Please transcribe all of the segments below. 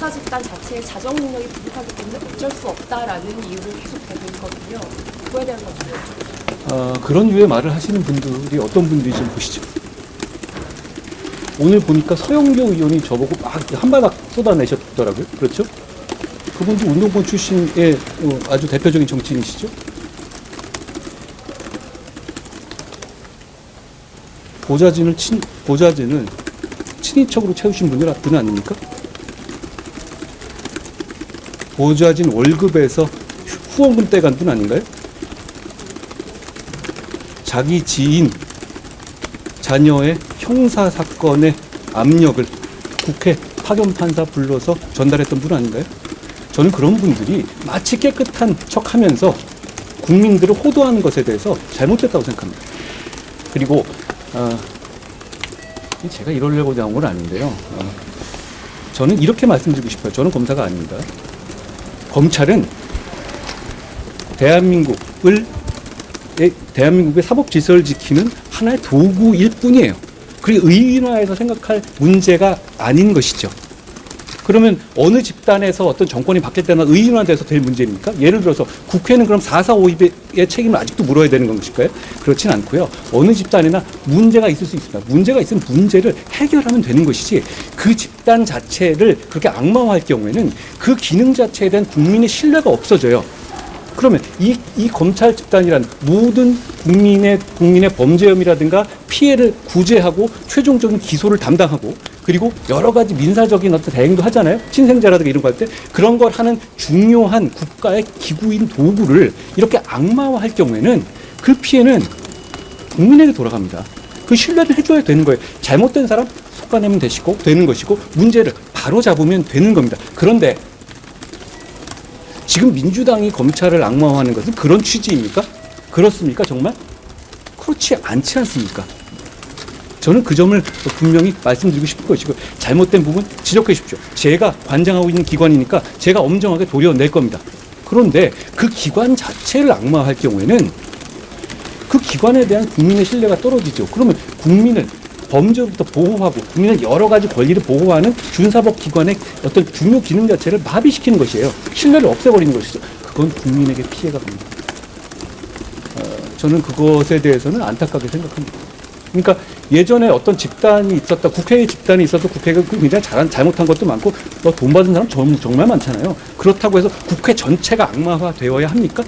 검사 집단 자체의 자정 능력이 부족하기 때문에 어쩔 수 없다라는 이유로 계속 되고 있거든요. 그거에 대한 건가요? 그런 류의 말을 하시는 분들이 어떤 분들이 좀 보시죠. 오늘 보니까 서영교 의원이 저보고 막 한바닥 쏟아내셨더라고요. 그렇죠? 그분도 운동권 출신의 아주 대표적인 정치인이시죠. 보좌진을 친인척으로 채우신 분 아닙니까? 보좌진 월급에서 후원금 떼간 분 아닌가요? 자기 지인, 자녀의 형사 사건의 압력을 국회 파견 판사 불러서 전달했던 분 아닌가요? 저는 그런 분들이 마치 깨끗한 척하면서 국민들을 호도하는 것에 대해서 잘못됐다고 생각합니다. 그리고 제가 이러려고 나온 건 아닌데요. 저는 이렇게 말씀드리고 싶어요. 저는 검사가 아닙니다. 검찰은 대한민국의 사법 질서를 지키는 하나의 도구일 뿐이에요. 그리고 의인화해서 생각할 문제가 아닌 것이죠. 그러면 어느 집단에서 어떤 정권이 바뀔 때나 의인화돼서 될 문제입니까? 예를 들어서 국회는 그럼 4.4.5의 책임을 아직도 물어야 되는 것일까요? 그렇진 않고요. 어느 집단이나 문제가 있을 수 있습니다. 문제가 있으면 문제를 해결하면 되는 것이지 그 집단 자체를 그렇게 악마화할 경우에는 그 기능 자체에 대한 국민의 신뢰가 없어져요. 그러면 이 검찰 집단이란 모든 국민의 범죄 혐의라든가 피해를 구제하고 최종적인 기소를 담당하고 그리고 여러 가지 민사적인 어떤 대행도 하잖아요. 친생제라든가 이런 거 할 때 그런 걸 하는 중요한 국가의 기구인 도구를 이렇게 악마화할 경우에는 그 피해는 국민에게 돌아갑니다. 그 신뢰를 해줘야 되는 거예요. 잘못된 사람 속아내면 되는 것이고 문제를 바로 잡으면 되는 겁니다. 그런데 지금 민주당이 검찰을 악마화하는 것은 그런 취지입니까? 그렇습니까? 정말? 그렇지 않지 않습니까? 저는 그 점을 분명히 말씀드리고 싶은 것이고 잘못된 부분 지적해 주십시오. 제가 관장하고 있는 기관이니까 제가 엄정하게 도려낼 겁니다. 그런데 그 기관 자체를 악마화할 경우에는 그 기관에 대한 국민의 신뢰가 떨어지죠. 그러면 국민을 범죄로부터 보호하고 국민의 여러 가지 권리를 보호하는 준사법 기관의 어떤 중요 기능 자체를 마비시키는 것이에요. 신뢰를 없애버리는 것이죠. 그건 국민에게 피해가 갑니다. 저는 그것에 대해서는 안타깝게 생각합니다. 그러니까 예전에 어떤 집단이 있었다, 국회의 집단이 있어서 국회가 굉장히 잘못한 것도 많고 돈 받은 사람 정말 많잖아요. 그렇다고 해서 국회 전체가 악마화되어야 합니까?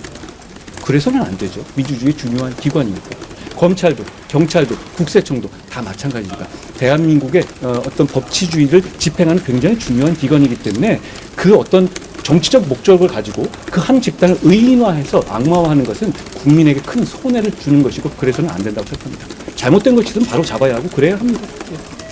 그래서는 안 되죠. 민주주의의 중요한 기관이니까. 검찰도, 경찰도, 국세청도 다 마찬가지입니다. 대한민국의 어떤 법치주의를 집행하는 굉장히 중요한 기관이기 때문에 그 어떤 정치적 목적을 가지고 그 한 집단을 의인화해서 악마화하는 것은 국민에게 큰 손해를 주는 것이고 그래서는 안 된다고 생각합니다. 잘못된 것이든 바로 잡아야 하고 그래야 합니다. 예.